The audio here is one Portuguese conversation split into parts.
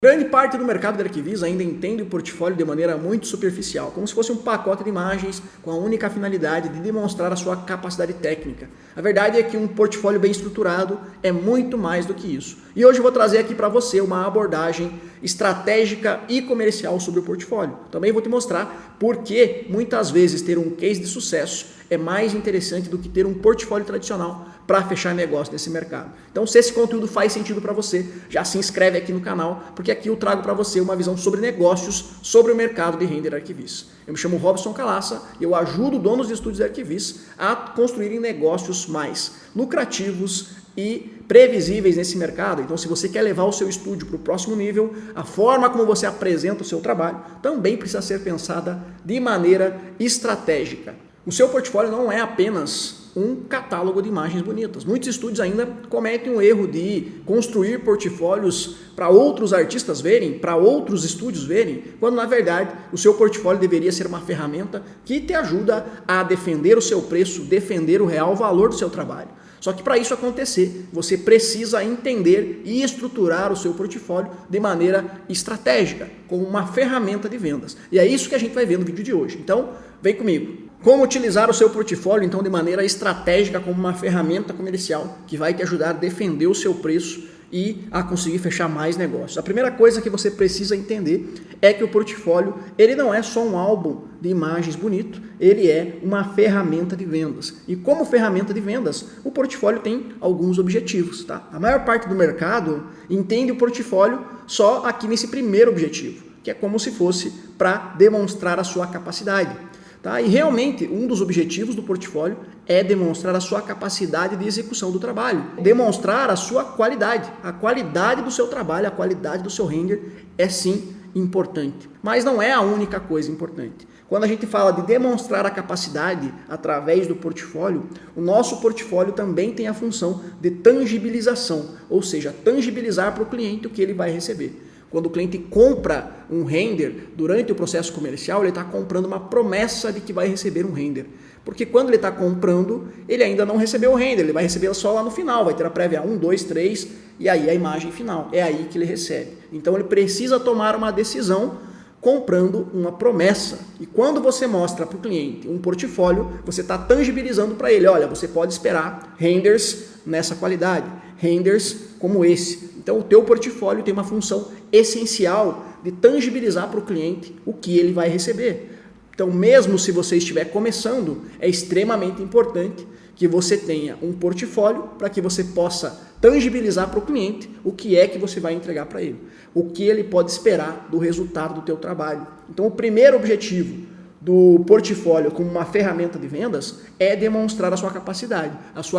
Grande parte do mercado de arquivistas ainda entende o portfólio de maneira muito superficial, como se fosse um pacote de imagens com a única finalidade de demonstrar a sua capacidade técnica. A verdade é que um portfólio bem estruturado é muito mais do que isso. E hoje eu vou trazer aqui para você uma abordagem estratégica e comercial sobre o portfólio. Também vou te mostrar por que muitas vezes ter um case de sucesso é mais interessante do que ter um portfólio tradicional para fechar negócio nesse mercado. Então, se esse conteúdo faz sentido para você, já se inscreve aqui no canal, porque aqui eu trago para você uma visão sobre negócios, sobre o mercado de render arquivistas. Eu me chamo Robson Calaça e eu ajudo donos de estúdios de arquivistas a construírem negócios mais lucrativos e previsíveis nesse mercado. Então, se você quer levar o seu estúdio para o próximo nível, a forma como você apresenta o seu trabalho também precisa ser pensada de maneira estratégica. O seu portfólio não é apenas um catálogo de imagens bonitas. Muitos estúdios ainda cometem o erro de construir portfólios para outros artistas verem, para outros estúdios verem, quando na verdade o seu portfólio deveria ser uma ferramenta que te ajuda a defender o seu preço, defender o real valor do seu trabalho. Só que para isso acontecer, você precisa entender e estruturar o seu portfólio de maneira estratégica, como uma ferramenta de vendas. E é isso que a gente vai ver no vídeo de hoje. Então, vem comigo. Como utilizar o seu portfólio, então, de maneira estratégica como uma ferramenta comercial que vai te ajudar a defender o seu preço e a conseguir fechar mais negócios. A primeira coisa que você precisa entender é que o portfólio, ele não é só um álbum de imagens bonito, ele é uma ferramenta de vendas. E como ferramenta de vendas, o portfólio tem alguns objetivos, tá? A maior parte do mercado entende o portfólio só aqui nesse primeiro objetivo, que é como se fosse para demonstrar a sua capacidade. Tá? E realmente, um dos objetivos do portfólio é demonstrar a sua capacidade de execução do trabalho, demonstrar a sua qualidade. A qualidade do seu trabalho, a qualidade do seu render é sim importante, mas não é a única coisa importante. Quando a gente fala de demonstrar a capacidade através do portfólio, o nosso portfólio também tem a função de tangibilização, ou seja, tangibilizar para o cliente o que ele vai receber. Quando o cliente compra um render durante o processo comercial, ele está comprando uma promessa de que vai receber um render. Porque quando ele está comprando, ele ainda não recebeu o render, ele vai receber só lá no final, vai ter a prévia 1, 2, 3 e aí a imagem final. É aí que ele recebe. Então ele precisa tomar uma decisão comprando uma promessa. E quando você mostra para o cliente um portfólio, você está tangibilizando para ele, olha, você pode esperar renders nessa qualidade, renders como esse. Então o teu portfólio tem uma função essencial de tangibilizar para o cliente o que ele vai receber. Então mesmo se você estiver começando, é extremamente importante que você tenha um portfólio para que você possa tangibilizar para o cliente o que é que você vai entregar para ele, o que ele pode esperar do resultado do teu trabalho. Então o primeiro objetivo do portfólio como uma ferramenta de vendas é demonstrar a sua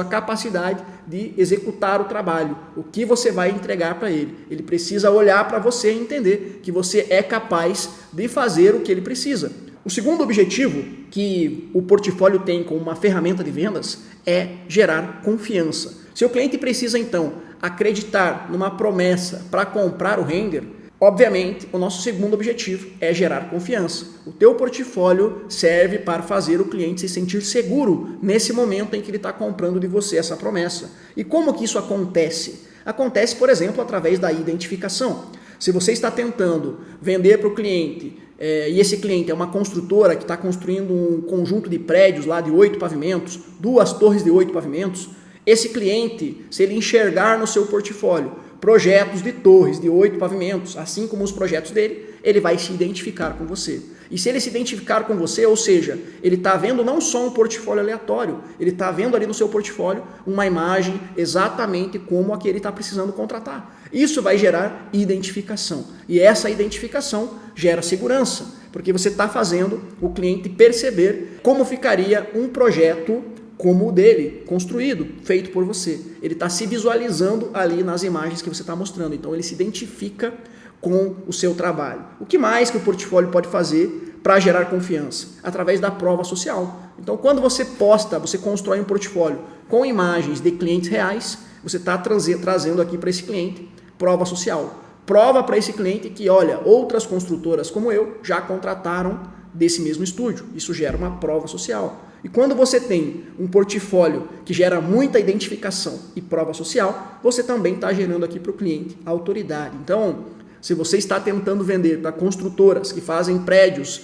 capacidade de executar o trabalho, o que você vai entregar para ele. Ele precisa olhar para você e entender que você é capaz de fazer o que ele precisa. O segundo objetivo que o portfólio tem como uma ferramenta de vendas é gerar confiança. Se o cliente precisa então acreditar numa promessa para comprar o render, obviamente, o nosso segundo objetivo é gerar confiança. O teu portfólio serve para fazer o cliente se sentir seguro nesse momento em que ele está comprando de você essa promessa. E como que isso acontece? Acontece, por exemplo, através da identificação. Se você está tentando vender para o cliente e esse cliente é uma construtora que está construindo um conjunto de prédios lá de 8 pavimentos, 2 torres de 8 pavimentos, esse cliente, se ele enxergar no seu portfólio projetos de torres de 8 pavimentos, assim como os projetos dele, ele vai se identificar com você. E se ele se identificar com você, ou seja, ele está vendo não só um portfólio aleatório, ele está vendo ali no seu portfólio uma imagem exatamente como a que ele está precisando contratar. Isso vai gerar identificação. E essa identificação gera segurança, porque você está fazendo o cliente perceber como ficaria um projeto como o dele, construído, feito por você. Ele está se visualizando ali nas imagens que você está mostrando. Então ele se identifica com o seu trabalho. O que mais que o portfólio pode fazer para gerar confiança? Através da prova social. Então quando você posta, você constrói um portfólio com imagens de clientes reais, você está trazendo aqui para esse cliente prova social. Prova para esse cliente que, olha, outras construtoras como eu já contrataram desse mesmo estúdio. Isso gera uma prova social. E quando você tem um portfólio que gera muita identificação e prova social, você também está gerando aqui para o cliente autoridade. Então, Se você está tentando vender para construtoras que fazem prédios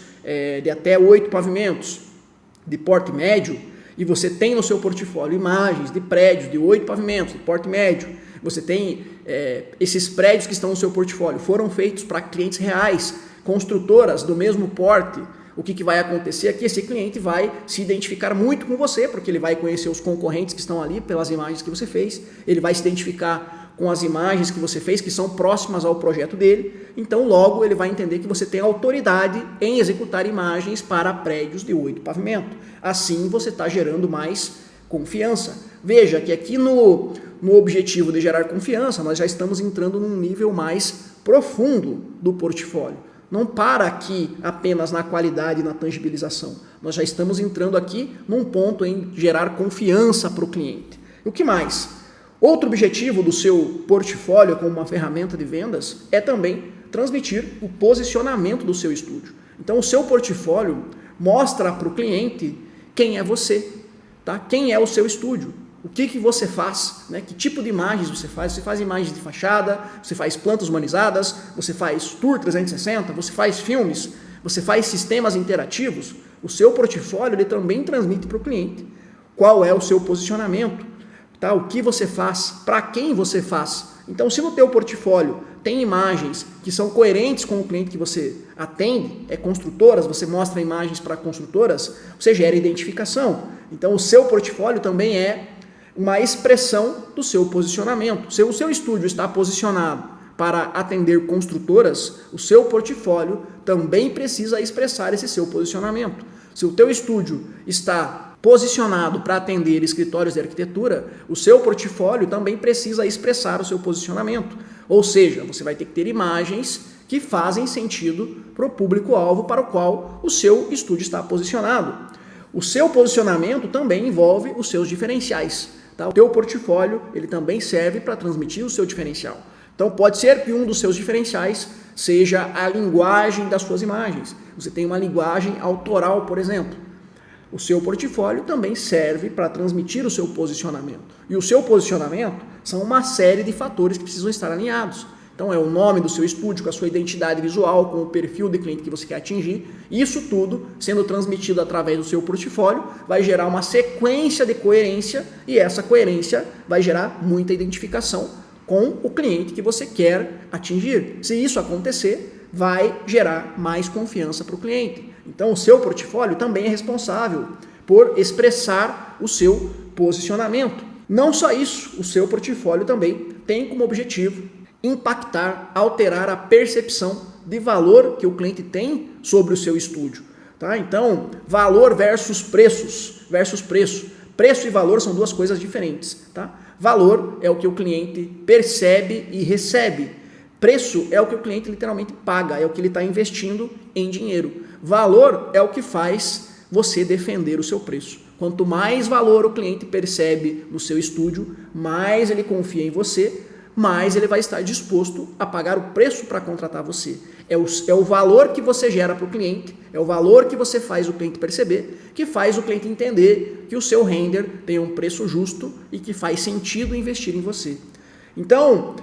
de até 8 pavimentos, de porte médio, e você tem no seu portfólio imagens de prédios de 8 pavimentos, de porte médio, você tem esses prédios que estão no seu portfólio, foram feitos para clientes reais, construtoras do mesmo porte, o que vai acontecer é que esse cliente vai se identificar muito com você, porque ele vai conhecer os concorrentes que estão ali pelas imagens que você fez, ele vai se identificar com as imagens que você fez, que são próximas ao projeto dele, então logo ele vai entender que você tem autoridade em executar imagens para prédios de 8 pavimentos. Assim você está gerando mais confiança. Veja que aqui no objetivo de gerar confiança, nós já estamos entrando num nível mais profundo do portfólio. Não para aqui apenas na qualidade e na tangibilização. Nós já estamos entrando aqui num ponto em gerar confiança para o cliente. E o que mais? Outro objetivo do seu portfólio como uma ferramenta de vendas é também transmitir o posicionamento do seu estúdio. Então o seu portfólio mostra para o cliente quem é você, tá? Quem é o seu estúdio. O que você faz, né? Que tipo de imagens você faz? Você faz imagens de fachada, você faz plantas humanizadas, você faz tour 360, você faz filmes, você faz sistemas interativos. O seu portfólio ele também transmite para o cliente qual é o seu posicionamento, tá? O que você faz, para quem você faz. Então, se no teu portfólio tem imagens que são coerentes com o cliente que você atende, construtoras, você mostra imagens para construtoras, você gera identificação. Então, o seu portfólio também é uma expressão do seu posicionamento. Se o seu estúdio está posicionado para atender construtoras, o seu portfólio também precisa expressar esse seu posicionamento. Se o teu estúdio está posicionado para atender escritórios de arquitetura, o seu portfólio também precisa expressar o seu posicionamento. Ou seja, você vai ter que ter imagens que fazem sentido para o público-alvo para o qual o seu estúdio está posicionado. O seu posicionamento também envolve os seus diferenciais. Tá? O teu portfólio ele também serve para transmitir o seu diferencial. Então pode ser que um dos seus diferenciais seja a linguagem das suas imagens. Você tem uma linguagem autoral, por exemplo. O seu portfólio também serve para transmitir o seu posicionamento. E o seu posicionamento são uma série de fatores que precisam estar alinhados. Então é o nome do seu estúdio, com a sua identidade visual, com o perfil de cliente que você quer atingir. Isso tudo sendo transmitido através do seu portfólio vai gerar uma sequência de coerência e essa coerência vai gerar muita identificação com o cliente que você quer atingir. Se isso acontecer, vai gerar mais confiança para o cliente. Então o seu portfólio também é responsável por expressar o seu posicionamento. Não só isso, o seu portfólio também tem como objetivo impactar, alterar a percepção de valor que o cliente tem sobre o seu estúdio. Tá? Então, valor versus preço. Preço e valor são duas coisas diferentes. Tá? Valor é o que o cliente percebe e recebe. Preço é o que o cliente literalmente paga, é o que ele está investindo em dinheiro. Valor é o que faz você defender o seu preço. Quanto mais valor o cliente percebe no seu estúdio, mais ele confia em você, mais ele vai estar disposto a pagar o preço para contratar você. É o valor que você gera para o cliente, é o valor que você faz o cliente perceber, que faz o cliente entender que o seu render tem um preço justo e que faz sentido investir em você. Então,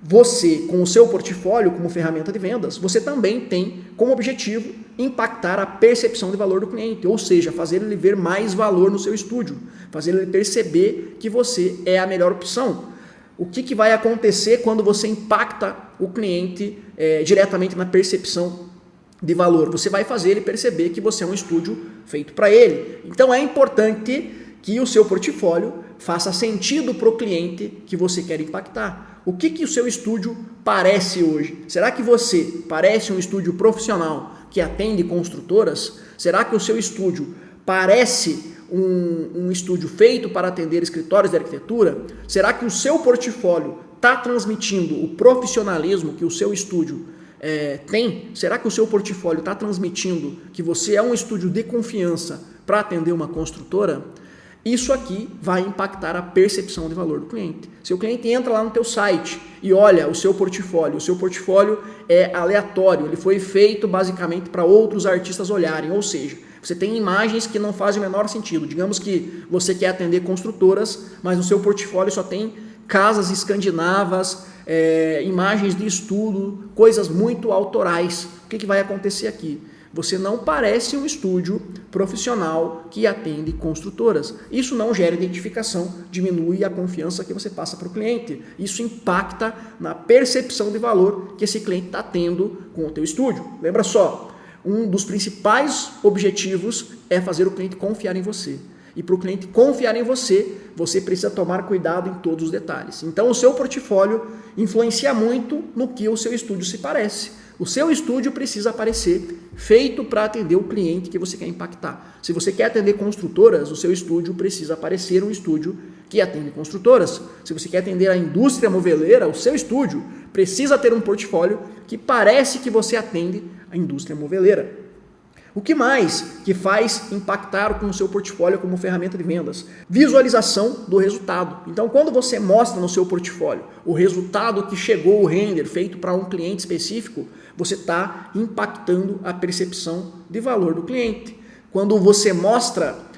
você, com o seu portfólio como ferramenta de vendas, você também tem como objetivo impactar a percepção de valor do cliente, ou seja, fazer ele ver mais valor no seu estúdio, fazer ele perceber que você é a melhor opção. O que vai acontecer quando você impacta o cliente diretamente na percepção de valor? Você vai fazer ele perceber que você é um estúdio feito para ele. Então é importante que o seu portfólio faça sentido para o cliente que você quer impactar. O que o seu estúdio parece hoje? Será que você parece um estúdio profissional que atende construtoras? Será que o seu estúdio parece um estúdio feito para atender escritórios de arquitetura? Será que o seu portfólio está transmitindo o profissionalismo que o seu estúdio tem? Será que o seu portfólio está transmitindo que você é um estúdio de confiança para atender uma construtora? Isso aqui vai impactar a percepção de valor do cliente. Se o cliente entra lá no teu site e olha o seu portfólio é aleatório, ele foi feito basicamente para outros artistas olharem, ou seja, você tem imagens que não fazem o menor sentido. Digamos que você quer atender construtoras, mas no seu portfólio só tem casas escandinavas, imagens de estudo, coisas muito autorais. O que vai acontecer aqui? Você não parece um estúdio profissional que atende construtoras. Isso não gera identificação, diminui a confiança que você passa para o cliente. Isso impacta na percepção de valor que esse cliente está tendo com o teu estúdio. Lembra só, um dos principais objetivos é fazer o cliente confiar em você. E para o cliente confiar em você, você precisa tomar cuidado em todos os detalhes. Então o seu portfólio influencia muito no que o seu estúdio se parece. O seu estúdio precisa aparecer feito para atender o cliente que você quer impactar. Se você quer atender construtoras, o seu estúdio precisa aparecer um estúdio que atende construtoras. Se você quer atender a indústria moveleira, o seu estúdio precisa ter um portfólio que parece que você atende a indústria moveleira. O que mais que faz impactar com o seu portfólio como ferramenta de vendas? Visualização do resultado. Então, quando você mostra no seu portfólio o resultado que chegou, o render feito para um cliente específico, você está impactando a percepção de valor do cliente. Quando você mostra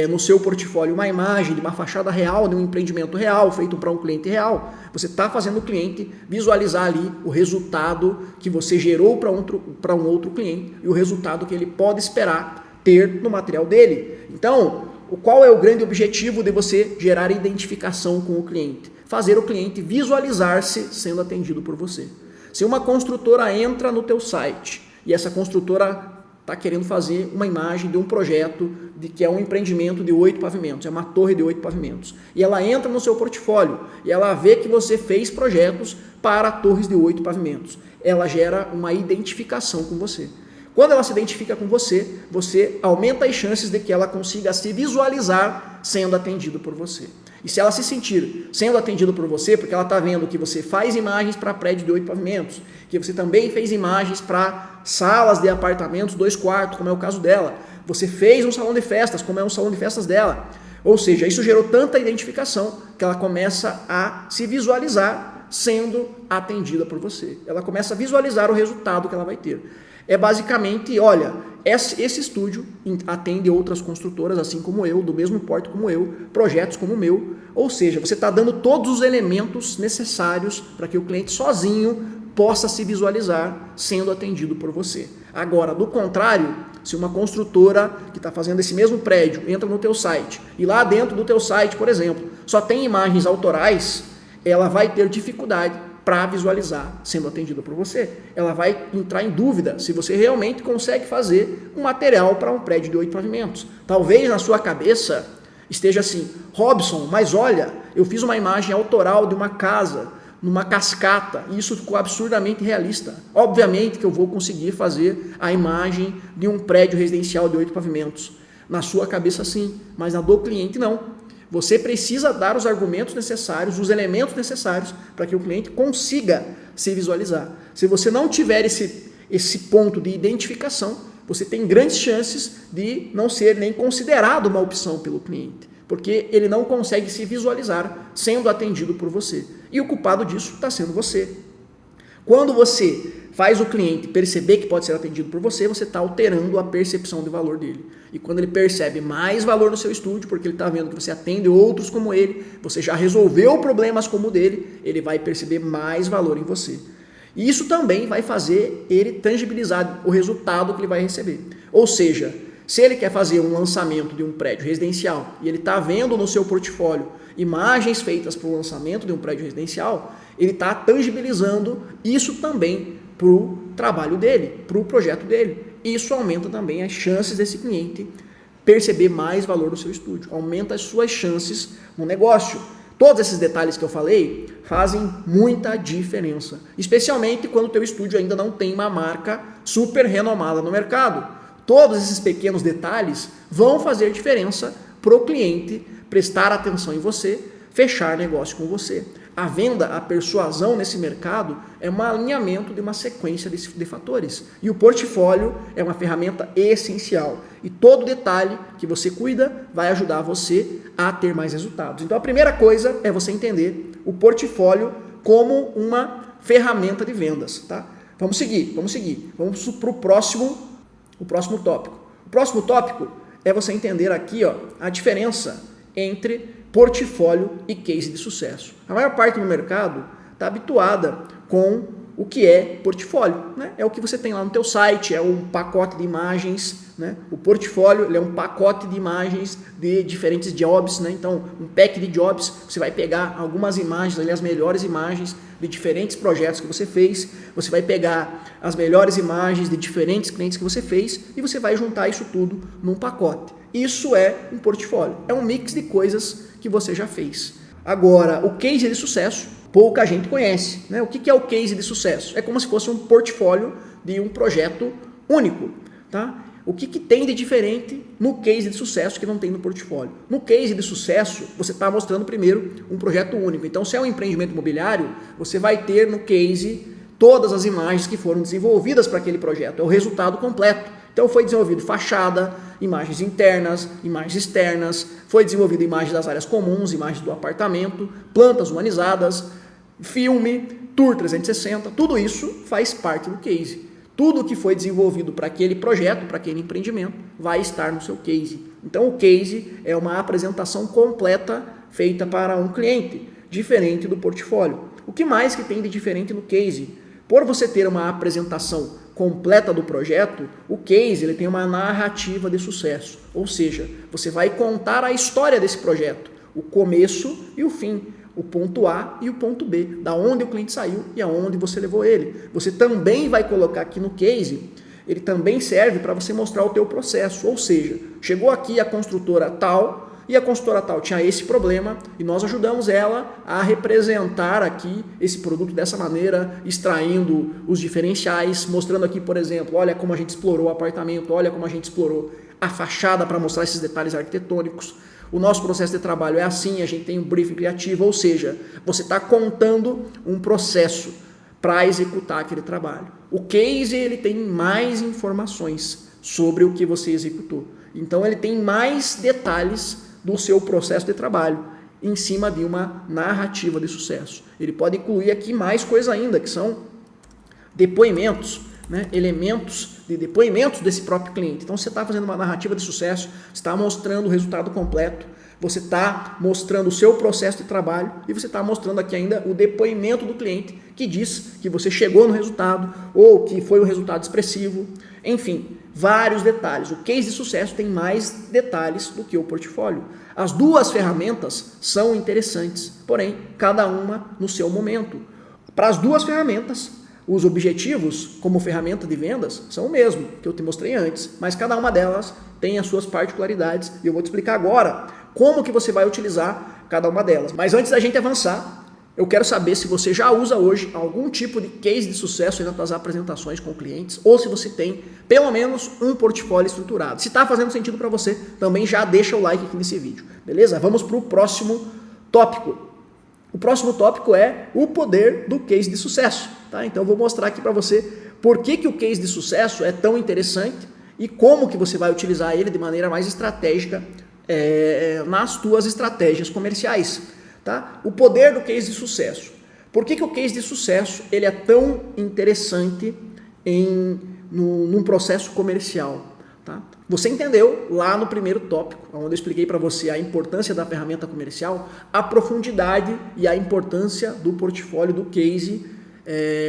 no seu portfólio uma imagem de uma fachada real, de um empreendimento real, feito para um cliente real, você está fazendo o cliente visualizar ali o resultado que você gerou para um outro cliente e o resultado que ele pode esperar ter no material dele. Então, qual é o grande objetivo de você gerar identificação com o cliente? Fazer o cliente visualizar-se sendo atendido por você. Se uma construtora entra no teu site e essa construtora está querendo fazer uma imagem de um projeto que é um empreendimento de 8 pavimentos, é uma torre de 8 pavimentos. E ela entra no seu portfólio e ela vê que você fez projetos para torres de 8 pavimentos. Ela gera uma identificação com você. Quando ela se identifica com você, você aumenta as chances de que ela consiga se visualizar sendo atendido por você. E se ela se sentir sendo atendido por você, porque ela está vendo que você faz imagens para prédio de 8 pavimentos, que você também fez imagens para salas de apartamentos 2 quartos, como é o caso dela, você fez um salão de festas, como é um salão de festas dela. Ou seja, isso gerou tanta identificação que ela começa a se visualizar sendo atendida por você. Ela começa a visualizar o resultado que ela vai ter. É basicamente, olha, esse estúdio atende outras construtoras, assim como eu, do mesmo porte como eu, projetos como o meu. Ou seja, você está dando todos os elementos necessários para que o cliente sozinho possa se visualizar sendo atendido por você. Agora, do contrário, se uma construtora que está fazendo esse mesmo prédio entra no teu site e lá dentro do teu site, por exemplo, só tem imagens autorais, ela vai ter dificuldade para visualizar sendo atendida por você. Ela vai entrar em dúvida se você realmente consegue fazer um material para um prédio de 8 pavimentos. Talvez na sua cabeça esteja assim, Robson, mas olha, eu fiz uma imagem autoral de uma casa, numa cascata, e isso ficou absurdamente realista. Obviamente que eu vou conseguir fazer a imagem de um prédio residencial de 8 pavimentos. Na sua cabeça sim, mas na do cliente não. Você precisa dar os argumentos necessários, os elementos necessários para que o cliente consiga se visualizar. Se você não tiver esse ponto de identificação, você tem grandes chances de não ser nem considerado uma opção pelo cliente, porque ele não consegue se visualizar sendo atendido por você. E o culpado disso está sendo você. Quando você faz o cliente perceber que pode ser atendido por você, você está alterando a percepção de valor dele. E quando ele percebe mais valor no seu estúdio, porque ele está vendo que você atende outros como ele, você já resolveu problemas como o dele, ele vai perceber mais valor em você. E isso também vai fazer ele tangibilizar o resultado que ele vai receber. Ou seja, se ele quer fazer um lançamento de um prédio residencial e ele está vendo no seu portfólio imagens feitas para o lançamento de um prédio residencial, ele está tangibilizando isso também para o trabalho dele, para o projeto dele. Isso aumenta também as chances desse cliente perceber mais valor no seu estúdio, aumenta as suas chances no negócio. Todos esses detalhes que eu falei fazem muita diferença, especialmente quando o teu estúdio ainda não tem uma marca super renomada no mercado. Todos esses pequenos detalhes vão fazer diferença para o cliente prestar atenção em você, fechar negócio com você. A venda, a persuasão nesse mercado é um alinhamento de uma sequência de fatores. E o portfólio é uma ferramenta essencial. E todo detalhe que você cuida vai ajudar você a ter mais resultados. Então a primeira coisa é você entender o portfólio como uma ferramenta de vendas. Tá? Vamos seguir. Vamos para o próximo tópico. O próximo tópico é você entender aqui a diferença entre portfólio e case de sucesso. A maior parte do mercado está habituada com o que é portfólio, né? É o que você tem lá no teu site, é um pacote de imagens, né? O portfólio ele é um pacote de imagens de diferentes jobs, né? Então, um pack de jobs, você vai pegar algumas imagens, ali, as melhores imagens de diferentes projetos que você fez, você vai pegar as melhores imagens de diferentes clientes que você fez e você vai juntar isso tudo num pacote. Isso é um portfólio, é um mix de coisas que você já fez. Agora, o case de sucesso, pouca gente conhece, né? O que é o case de sucesso? É como se fosse um portfólio de um projeto único, tá? O que tem de diferente no case de sucesso que não tem no portfólio? No case de sucesso, você está mostrando primeiro um projeto único. Então, se é um empreendimento imobiliário, você vai ter no case todas as imagens que foram desenvolvidas para aquele projeto. É o resultado completo. Então, foi desenvolvido fachada, imagens internas, imagens externas, foi desenvolvido imagens das áreas comuns, imagens do apartamento, plantas humanizadas, filme, tour 360, tudo isso faz parte do case. Tudo que foi desenvolvido para aquele projeto, para aquele empreendimento, vai estar no seu case. Então, o case é uma apresentação completa feita para um cliente, diferente do portfólio. O que mais que tem de diferente no case? Por você ter uma apresentação completa do projeto, o case ele tem uma narrativa de sucesso. Ou seja, você vai contar a história desse projeto, o começo e o fim. O ponto A e o ponto B, da onde o cliente saiu e aonde você levou ele. Você também vai colocar aqui no case, ele também serve para você mostrar o teu processo, ou seja, chegou aqui a construtora tal, e a consultora tal tinha esse problema e nós ajudamos ela a representar aqui esse produto dessa maneira, extraindo os diferenciais, mostrando aqui, por exemplo, olha como a gente explorou o apartamento, olha como a gente explorou a fachada para mostrar esses detalhes arquitetônicos. O nosso processo de trabalho é assim, a gente tem um briefing criativo, ou seja, você está contando um processo para executar aquele trabalho. O case ele tem mais informações sobre o que você executou. Então ele tem mais detalhes do seu processo de trabalho em cima de uma narrativa de sucesso. Ele pode incluir aqui mais coisa ainda, que são depoimentos, né? Elementos de depoimentos desse próprio cliente. Então você está fazendo uma narrativa de sucesso, você está mostrando o resultado completo, você está mostrando o seu processo de trabalho e você está mostrando aqui ainda o depoimento do cliente que diz que você chegou no resultado ou que foi um resultado expressivo. Enfim, vários detalhes. O case de sucesso tem mais detalhes do que o portfólio. As duas ferramentas são interessantes, porém, cada uma no seu momento. Para as duas ferramentas, os objetivos, como ferramenta de vendas, são o mesmo que eu te mostrei antes, mas cada uma delas tem as suas particularidades e eu vou te explicar agora como que você vai utilizar cada uma delas. Mas antes da gente avançar, eu quero saber se você já usa hoje algum tipo de case de sucesso nas suas apresentações com clientes ou se você tem pelo menos um portfólio estruturado. Se está fazendo sentido para você, também já deixa o like aqui nesse vídeo, beleza? Vamos para o próximo tópico. O próximo tópico é o poder do case de sucesso. Tá? Então eu vou mostrar aqui para você por que o case de sucesso é tão interessante e como que você vai utilizar ele de maneira mais estratégica nas tuas estratégias comerciais. Tá? O poder do case de sucesso. Por que o case de sucesso ele é tão interessante num processo comercial? Tá? Você entendeu lá no primeiro tópico, onde eu expliquei para você a importância da ferramenta comercial, a profundidade e a importância do portfólio do case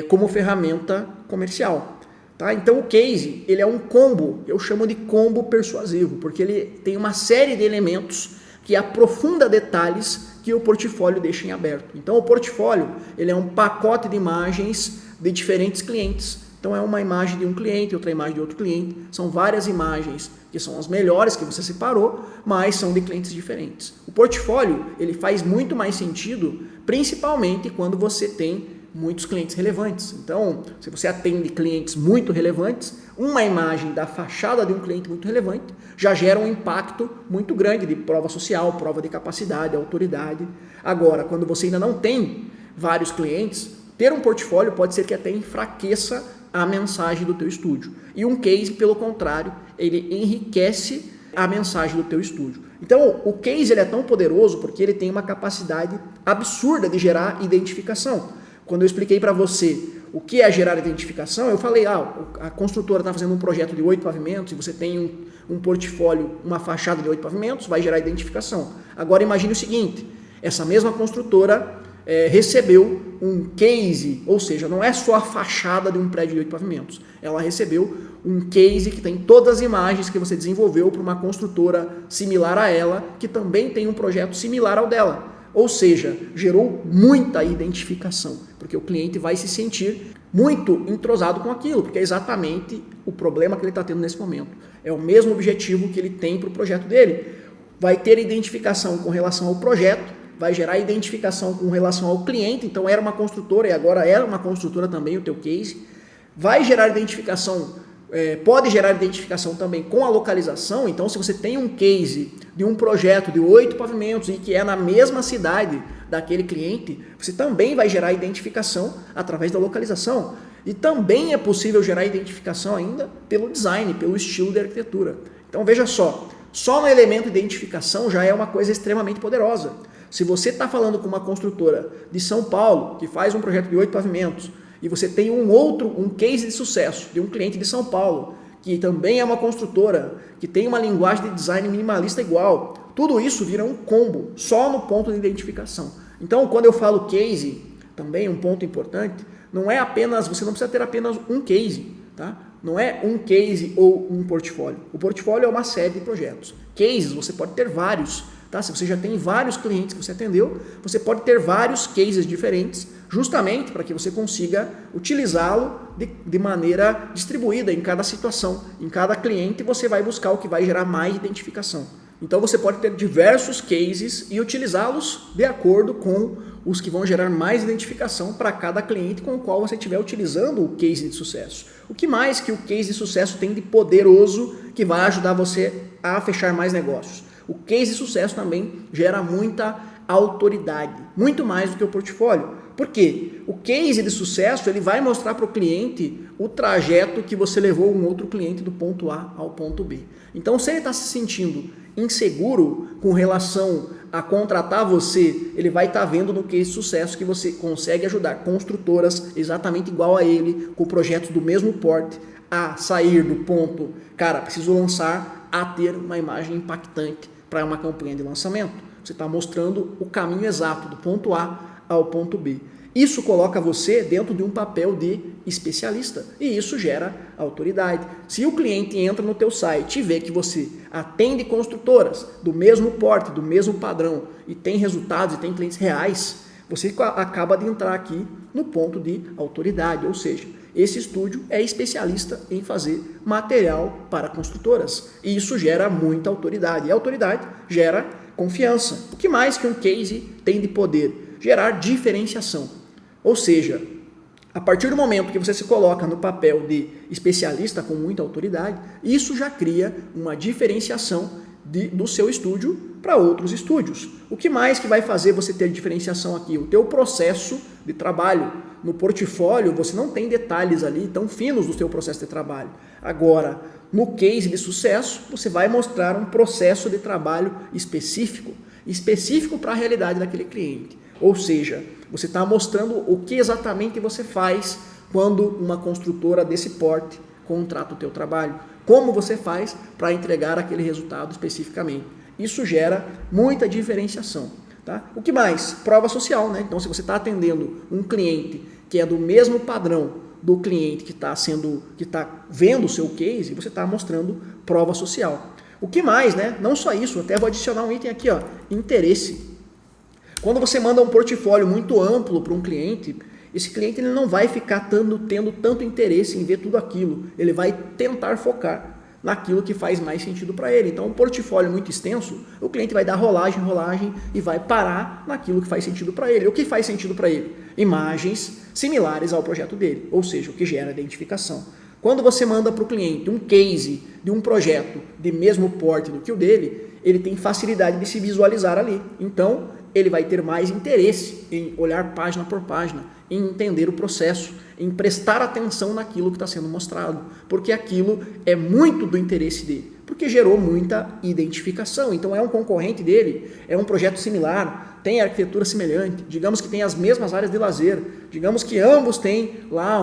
como ferramenta comercial. Tá? Então o case ele é um combo, eu chamo de combo persuasivo, porque ele tem uma série de elementos que aprofunda detalhes que o portfólio deixa em aberto. Então o portfólio ele é um pacote de imagens de diferentes clientes. Então é uma imagem de um cliente, outra imagem de outro cliente. São várias imagens que são as melhores que você separou, mas são de clientes diferentes. O portfólio ele faz muito mais sentido, principalmente quando você tem muitos clientes relevantes. Então, se você atende clientes muito relevantes, uma imagem da fachada de um cliente muito relevante já gera um impacto muito grande de prova social, prova de capacidade, autoridade. Agora, quando você ainda não tem vários clientes, ter um portfólio pode ser que até enfraqueça a mensagem do teu estúdio. E um case, pelo contrário, ele enriquece a mensagem do teu estúdio. Então, o case ele é tão poderoso porque ele tem uma capacidade absurda de gerar identificação. Quando eu expliquei para você o que é gerar identificação, eu falei, a construtora está fazendo um projeto de 8 pavimentos e você tem um portfólio, uma fachada de 8 pavimentos, vai gerar identificação. Agora imagine o seguinte, essa mesma construtora recebeu um case, ou seja, não é só a fachada de um prédio de 8 pavimentos, ela recebeu um case que tem todas as imagens que você desenvolveu para uma construtora similar a ela, que também tem um projeto similar ao dela. Ou seja, gerou muita identificação, porque o cliente vai se sentir muito entrosado com aquilo, porque é exatamente o problema que ele está tendo nesse momento. É o mesmo objetivo que ele tem para o projeto dele. Vai ter identificação com relação ao projeto, vai gerar identificação com relação ao cliente, então era uma construtora e agora era uma construtora também o teu case. Vai gerar identificação, pode gerar identificação também com a localização, então se você tem um case de um projeto de 8 pavimentos e que é na mesma cidade daquele cliente, você também vai gerar identificação através da localização. E também é possível gerar identificação ainda pelo design, pelo estilo de arquitetura. Então veja só no elemento identificação já é uma coisa extremamente poderosa. Se você está falando com uma construtora de São Paulo, que faz um projeto de 8 pavimentos, e você tem um case de sucesso de um cliente de São Paulo, que também é uma construtora, que tem uma linguagem de design minimalista igual, tudo isso vira um combo, só no ponto de identificação. Então, quando eu falo case, também um ponto importante, não é apenas, você não precisa ter apenas um case, tá? Não é um case ou um portfólio. O portfólio é uma série de projetos. Cases, você pode ter vários. Tá? Se você já tem vários clientes que você atendeu, você pode ter vários cases diferentes, justamente para que você consiga utilizá-lo de maneira distribuída em cada situação. Em cada cliente você vai buscar o que vai gerar mais identificação. Então você pode ter diversos cases e utilizá-los de acordo com os que vão gerar mais identificação para cada cliente com o qual você estiver utilizando o case de sucesso. O que mais que o case de sucesso tem de poderoso que vai ajudar você a fechar mais negócios? O case de sucesso também gera muita autoridade, muito mais do que o portfólio. Por quê? O case de sucesso ele vai mostrar para o cliente o trajeto que você levou um outro cliente do ponto A ao ponto B. Então, se ele está se sentindo inseguro com relação a contratar você, ele vai estar vendo no case de sucesso que você consegue ajudar construtoras exatamente igual a ele, com projetos do mesmo porte, a sair do ponto, cara, preciso lançar, a ter uma imagem impactante para uma campanha de lançamento. Você está mostrando o caminho exato do ponto A ao ponto B. Isso coloca você dentro de um papel de especialista e isso gera autoridade. Se o cliente entra no teu site e vê que você atende construtoras do mesmo porte, do mesmo padrão e tem resultados e tem clientes reais, você acaba de entrar aqui no ponto de autoridade, ou seja, esse estúdio é especialista em fazer material para construtoras e isso gera muita autoridade. E a autoridade gera confiança. O que mais que um case tem de poder? Gerar diferenciação. Ou seja, a partir do momento que você se coloca no papel de especialista com muita autoridade, isso já cria uma diferenciação do seu estúdio para outros estúdios. O que mais que vai fazer você ter diferenciação aqui? O teu processo de trabalho. No portfólio, você não tem detalhes ali tão finos do seu processo de trabalho. Agora, no case de sucesso, você vai mostrar um processo de trabalho específico para a realidade daquele cliente. Ou seja, você está mostrando o que exatamente você faz quando uma construtora desse porte contrata o teu trabalho. Como você faz para entregar aquele resultado especificamente. Isso gera muita diferenciação. Tá? O que mais? Prova social. Né? Então, se você está atendendo um cliente que é do mesmo padrão do cliente que está vendo o seu case, você está mostrando prova social. O que mais? Né? Não só isso, até vou adicionar um item aqui, ó, interesse. Quando você manda um portfólio muito amplo para um cliente, esse cliente ele não vai ficar tendo tanto interesse em ver tudo aquilo. Ele vai tentar focar naquilo que faz mais sentido para ele. Então, um portfólio muito extenso, o cliente vai dar rolagem e vai parar naquilo que faz sentido para ele. O que faz sentido para ele? Imagens similares ao projeto dele, ou seja, o que gera identificação. Quando você manda para o cliente um case de um projeto de mesmo porte do que o dele, ele tem facilidade de se visualizar ali. Então, ele vai ter mais interesse em olhar página por página, em entender o processo, em prestar atenção naquilo que está sendo mostrado, porque aquilo é muito do interesse dele. porque gerou muita identificação. Então é um concorrente dele, é um projeto similar, tem arquitetura semelhante, digamos que tem as mesmas áreas de lazer, digamos que ambos têm lá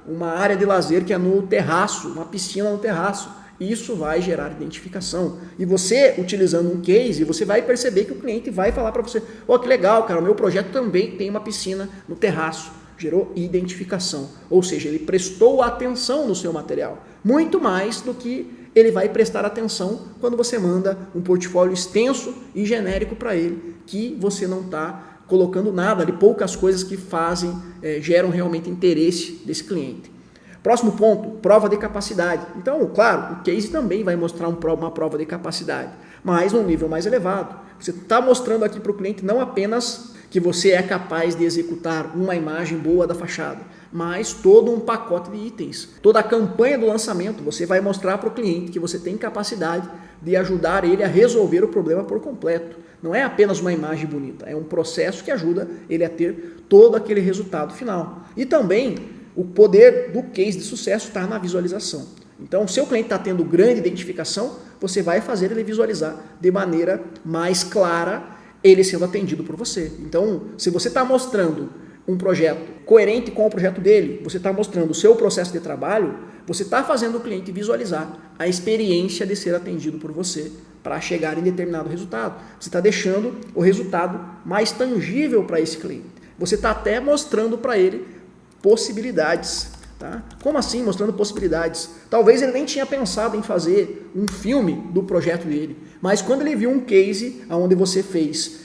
uma área de lazer que é no terraço, uma piscina no terraço. Isso vai gerar identificação. E você, utilizando um case, você vai perceber que o cliente vai falar para você: ó, que legal, cara, o meu projeto também tem uma piscina no terraço. Gerou identificação. Ou seja, ele prestou atenção no seu material. Muito mais do que ele vai prestar atenção quando você manda um portfólio extenso e genérico para ele, que você não está colocando nada ali, poucas coisas que geram realmente interesse desse cliente. Próximo ponto, prova de capacidade. Então, claro, o case também vai mostrar uma prova de capacidade, mas num nível mais elevado. Você está mostrando aqui para o cliente não apenas que você é capaz de executar uma imagem boa da fachada, mas todo um pacote de itens. Toda a campanha do lançamento, você vai mostrar para o cliente que você tem capacidade de ajudar ele a resolver o problema por completo. Não é apenas uma imagem bonita, é um processo que ajuda ele a ter todo aquele resultado final. E também o poder do case de sucesso está na visualização. Então, se o cliente está tendo grande identificação, você vai fazer ele visualizar de maneira mais clara, ele sendo atendido por você. Então, se você está mostrando um projeto coerente com o projeto dele, você está mostrando o seu processo de trabalho, você está fazendo o cliente visualizar a experiência de ser atendido por você para chegar em determinado resultado. Você está deixando o resultado mais tangível para esse cliente. Você está até mostrando para ele possibilidades. Tá? Como assim mostrando possibilidades? Talvez ele nem tinha pensado em fazer um filme do projeto dele, mas quando ele viu um case onde você fez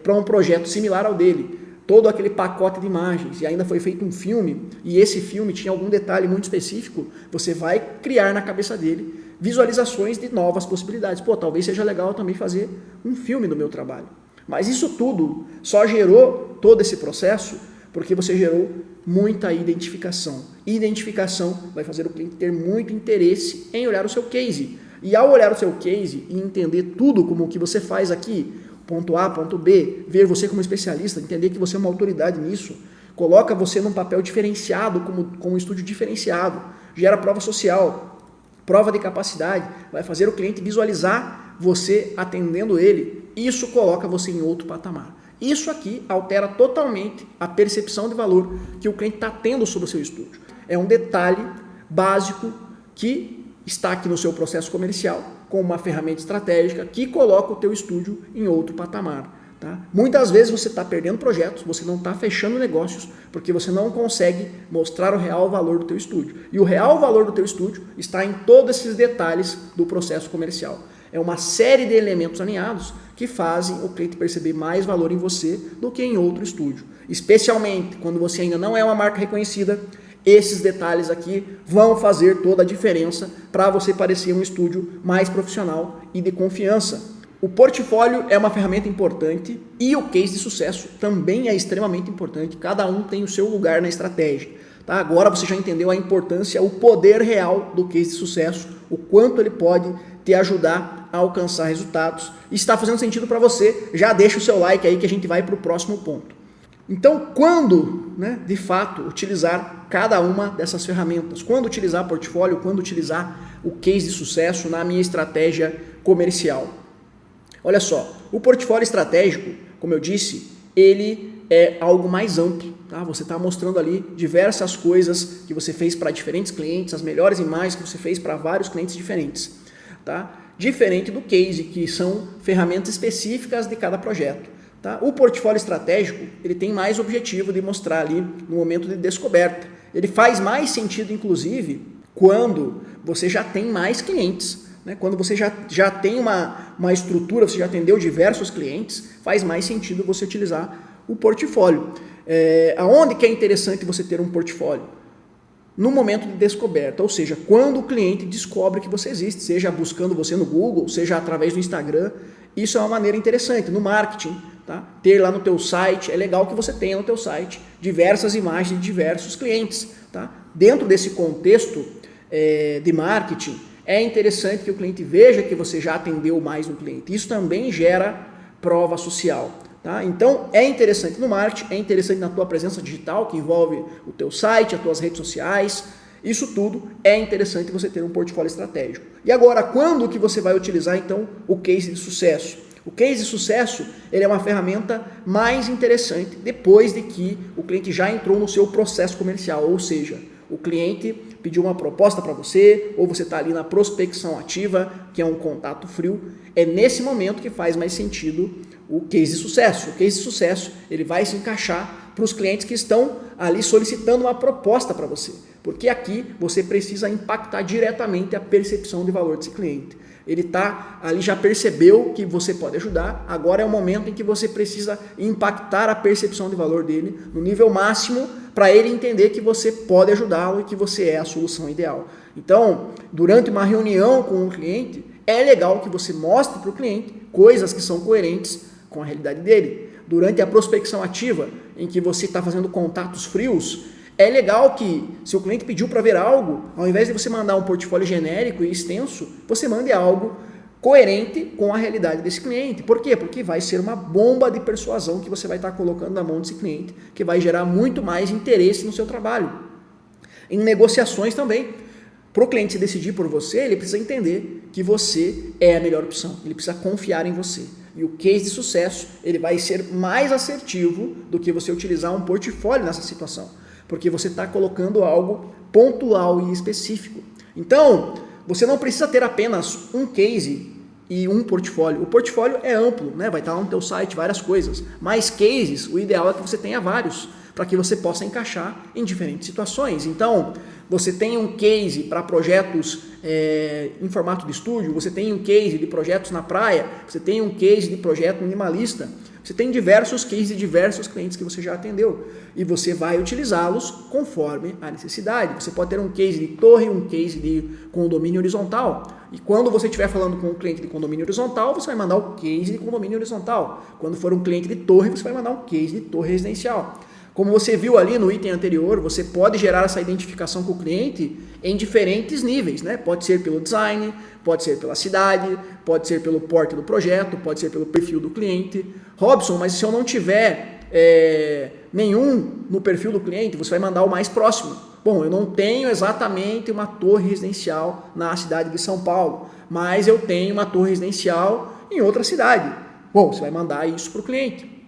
para um projeto similar ao dele, todo aquele pacote de imagens, e ainda foi feito um filme, e esse filme tinha algum detalhe muito específico, você vai criar na cabeça dele visualizações de novas possibilidades. Pô, talvez seja legal também fazer um filme do meu trabalho. Mas isso tudo só gerou todo esse processo porque você gerou muita identificação. Identificação vai fazer o cliente ter muito interesse em olhar o seu case. E ao olhar o seu case e entender tudo como o que você faz aqui, ponto A, ponto B, ver você como especialista, entender que você é uma autoridade nisso, coloca você num papel diferenciado, como um estúdio diferenciado, gera prova social, prova de capacidade, vai fazer o cliente visualizar você atendendo ele. Isso coloca você em outro patamar. Isso aqui altera totalmente a percepção de valor que o cliente está tendo sobre o seu estúdio. É um detalhe básico que está aqui no seu processo comercial, com uma ferramenta estratégica que coloca o teu estúdio em outro patamar. Tá? Muitas vezes você está perdendo projetos, você não está fechando negócios, porque você não consegue mostrar o real valor do teu estúdio. E o real valor do teu estúdio está em todos esses detalhes do processo comercial. É uma série de elementos alinhados que fazem o cliente perceber mais valor em você do que em outro estúdio. Especialmente quando você ainda não é uma marca reconhecida, esses detalhes aqui vão fazer toda a diferença para você parecer um estúdio mais profissional e de confiança. O portfólio é uma ferramenta importante e o case de sucesso também é extremamente importante. Cada um tem o seu lugar na estratégia. Tá? Agora você já entendeu a importância, o poder real do case de sucesso, o quanto ele pode te ajudar a alcançar resultados. E se está fazendo sentido para você, já deixa o seu like aí que a gente vai para o próximo ponto. Então, quando, de fato, utilizar cada uma dessas ferramentas? Quando utilizar portfólio? Quando utilizar o case de sucesso na minha estratégia comercial? Olha só, o portfólio estratégico, como eu disse, ele é algo mais amplo. Tá? Você está mostrando ali diversas coisas que você fez para diferentes clientes, as melhores imagens que você fez para vários clientes diferentes. Tá? Diferente do case, que são ferramentas específicas de cada projeto. Tá? O portfólio estratégico ele tem mais objetivo de mostrar ali no momento de descoberta. Ele faz mais sentido, inclusive, quando você já tem mais clientes. Quando você já tem uma estrutura, você já atendeu diversos clientes, faz mais sentido você utilizar o portfólio. Aonde que é interessante você ter um portfólio? No momento de descoberta, ou seja, quando o cliente descobre que você existe, seja buscando você no Google, seja através do Instagram, isso é uma maneira interessante. No marketing, tá? Ter lá no teu site, é legal que você tenha no teu site diversas imagens de diversos clientes. Tá? Dentro desse contexto de marketing, é interessante que o cliente veja que você já atendeu mais um cliente. Isso também gera prova social. Tá? Então, é interessante no marketing, é interessante na tua presença digital, que envolve o teu site, as tuas redes sociais, Isso tudo é interessante você ter um portfólio estratégico. E agora, quando que você vai utilizar então o case de sucesso? O case de sucesso, ele é uma ferramenta mais interessante depois de que o cliente já entrou no seu processo comercial, ou seja, o cliente pediu uma proposta para você, ou você está ali na prospecção ativa, que é um contato frio. É nesse momento que faz mais sentido o case de sucesso. O case de sucesso, ele vai se encaixar para os clientes que estão ali solicitando uma proposta para você, porque aqui você precisa impactar diretamente a percepção de valor desse cliente. Ele está ali, já percebeu que você pode ajudar, agora é o momento em que você precisa impactar a percepção de valor dele no nível máximo para ele entender que você pode ajudá-lo e que você é a solução ideal. Então, durante uma reunião com o cliente, é legal que você mostre para o cliente coisas que são coerentes com a realidade dele. Durante a prospecção ativa, em que você está fazendo contatos frios, é legal que, se o cliente pediu para ver algo, ao invés de você mandar um portfólio genérico e extenso, você mande algo coerente com a realidade desse cliente. Por quê? Porque vai ser uma bomba de persuasão que você vai estar colocando na mão desse cliente, que vai gerar muito mais interesse no seu trabalho. Em negociações também, para o cliente se decidir por você, ele precisa entender que você é a melhor opção, ele precisa confiar em você. E o case de sucesso, ele vai ser mais assertivo do que você utilizar um portfólio nessa situação, porque você está colocando algo pontual e específico. Então, você não precisa ter apenas um case e um portfólio. O portfólio é amplo, né? Vai estar lá no teu site várias coisas, mas cases, o ideal é que você tenha vários, para que você possa encaixar em diferentes situações. Então, você tem um case para projetos em formato de estúdio, você tem um case de projetos na praia, você tem um case de projeto minimalista, você tem diversos cases de diversos clientes que você já atendeu e você vai utilizá-los conforme a necessidade. Você pode ter um case de torre, um case de condomínio horizontal, e quando você estiver falando com um cliente de condomínio horizontal, você vai mandar o case de condomínio horizontal. Quando for um cliente de torre, você vai mandar um case de torre residencial. Como você viu ali no item anterior, você pode gerar essa identificação com o cliente em diferentes níveis, né? Pode ser pelo design, pode ser pela cidade, pode ser pelo porte do projeto, pode ser pelo perfil do cliente. Robson, mas se eu não tiver nenhum no perfil do cliente, você vai mandar o mais próximo. Bom, eu não tenho exatamente uma torre residencial na cidade de São Paulo, mas eu tenho uma torre residencial em outra cidade. Bom, você vai mandar isso para o cliente.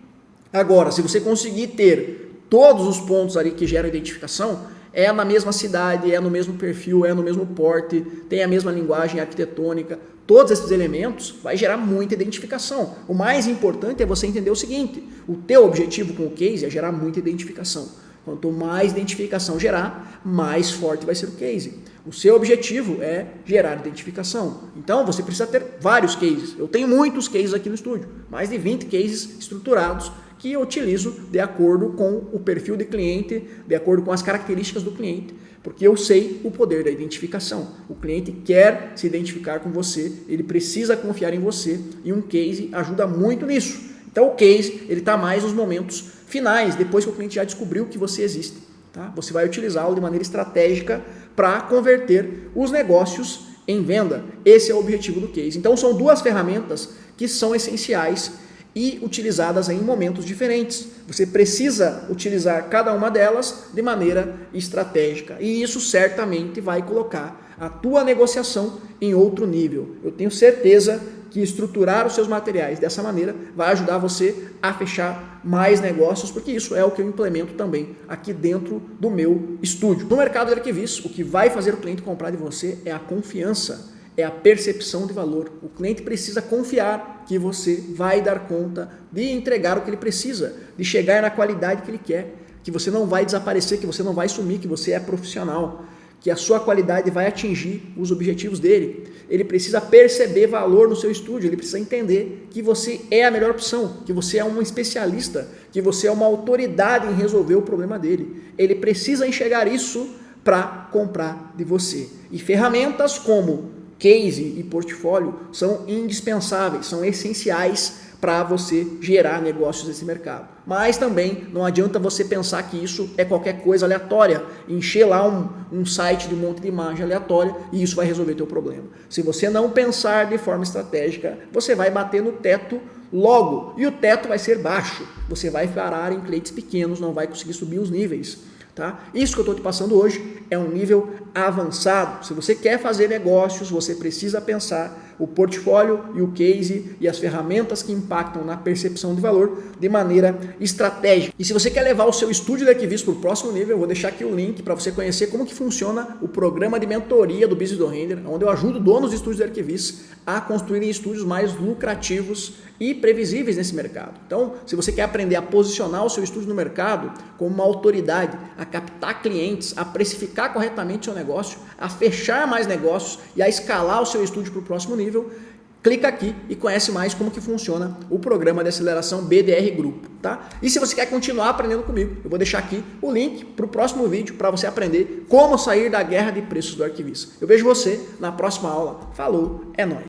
Agora, se você conseguir ter todos os pontos ali que geram identificação, é na mesma cidade, é no mesmo perfil, é no mesmo porte, tem a mesma linguagem arquitetônica, todos esses elementos vai gerar muita identificação. O mais importante é você entender o seguinte, o teu objetivo com o case é gerar muita identificação. Quanto mais identificação gerar, mais forte vai ser o case. O seu objetivo é gerar identificação. Então, você precisa ter vários cases. Eu tenho muitos cases aqui no estúdio, mais de 20 cases estruturados, que eu utilizo de acordo com o perfil de cliente, de acordo com as características do cliente, porque eu sei o poder da identificação. O cliente quer se identificar com você, ele precisa confiar em você e um case ajuda muito nisso. Então o case ele está mais nos momentos finais, depois que o cliente já descobriu que você existe. Tá? Você vai utilizá-lo de maneira estratégica para converter os negócios em venda. Esse é o objetivo do case. Então são duas ferramentas que são essenciais e utilizadas em momentos diferentes. Você precisa utilizar cada uma delas de maneira estratégica e isso certamente vai colocar a tua negociação em outro nível. Eu tenho certeza que estruturar os seus materiais dessa maneira vai ajudar você a fechar mais negócios, porque isso é o que eu implemento também aqui dentro do meu estúdio. No mercado de arquivistas, o que vai fazer o cliente comprar de você é a confiança, é a percepção de valor. O cliente precisa confiar que você vai dar conta de entregar o que ele precisa, de chegar na qualidade que ele quer, que você não vai desaparecer, que você não vai sumir, que você é profissional, que a sua qualidade vai atingir os objetivos dele. Ele precisa perceber valor no seu estúdio, ele precisa entender que você é a melhor opção, que você é um especialista, que você é uma autoridade em resolver o problema dele. Ele precisa enxergar isso para comprar de você. E ferramentas como case e portfólio são indispensáveis, são essenciais para você gerar negócios nesse mercado. Mas também não adianta você pensar que isso é qualquer coisa aleatória, encher lá um site de um monte de imagem aleatória e isso vai resolver teu problema. Se você não pensar de forma estratégica, você vai bater no teto logo e o teto vai ser baixo. Você vai parar em clientes pequenos, não vai conseguir subir os níveis. Tá? Isso que eu estou te passando hoje é um nível avançado. Se você quer fazer negócios, você precisa pensar o portfólio e o case e as ferramentas que impactam na percepção de valor de maneira estratégica. E se você quer levar o seu estúdio de arquivistas para o próximo nível, eu vou deixar aqui o link para você conhecer como que funciona o programa de mentoria do Business do Render, onde eu ajudo donos de estúdios de arquivistas a construírem estúdios mais lucrativos e previsíveis nesse mercado. Então, se você quer aprender a posicionar o seu estúdio no mercado como uma autoridade, a captar clientes, a precificar corretamente o seu negócio, a fechar mais negócios e a escalar o seu estúdio para o próximo nível, clica aqui e conhece mais como que funciona o programa de aceleração BDR Grupo, tá? E se você quer continuar aprendendo comigo, eu vou deixar aqui o link para o próximo vídeo para você aprender como sair da guerra de preços do arquivista. Eu vejo você na próxima aula. Falou, é nóis!